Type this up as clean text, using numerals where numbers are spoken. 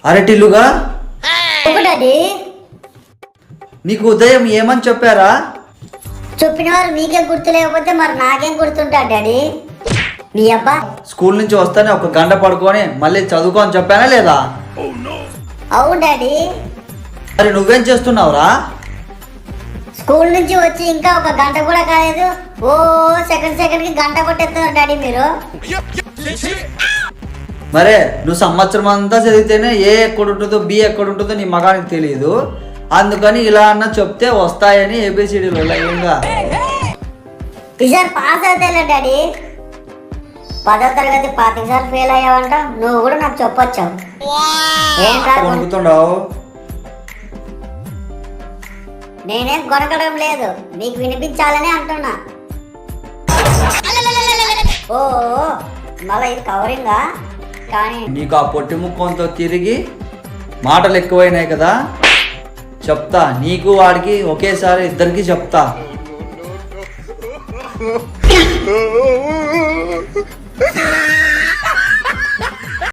అరటిల్లుగా daddy నీకు ఉదయం ఏమని చెప్పారా? చెప్పిన వారు మీకేం గుర్తు లేకపోతే మరి నాకేం గుర్తుంటా డాడీ? నీ అబ్బా స్కూల్ నుంచి వస్తానే ఒక గంట పడుకొని మళ్ళీ చదువుకో అని చెప్పానా లేదా? అవును డాడీ. మరి నువ్వేం చేస్తున్నావురా? స్కూల్ నుంచి వచ్చి ఇంకా ఒక గంట కూడా కాలేదు, ఓ సెకండ్ కి గంట కొట్టేస్తున్నారు డాడీ మీరు. మరే నువ్వు సంవత్సరం అంతా చదివితేనే ఏ ఎక్కడ ఉంటుందో బి ఎక్కడ ఉంటుందో నీ మగానికి తెలియదు. అందుకని ఇలా అన్న చెప్తే వస్తాయని ఏబిసిడీలు లైన్గా. ఈసారి పాస్ అవుతాయిలే డాడీ. 10వ తరగతి 5 సార్లు ఫెయిల్ అయ్యావంట, నువ్వు కూడా నాకు చెప్పొచ్చావు. ఏంటా కొనుక్కుతున్నావు? నేనేం కొనకడం లేదు, మీకు వినిపించాలని అంటున్నా. ఓ మళ్ళీ ఇది కవరింగా? కానీ నీకు ఆ పొట్టి ముఖంతో తిరిగి మాటలు ఎక్కువైనాయి కదా, చెప్తా. నీకు వాడికి ఒకేసారి ఇద్దరికి చెప్తా.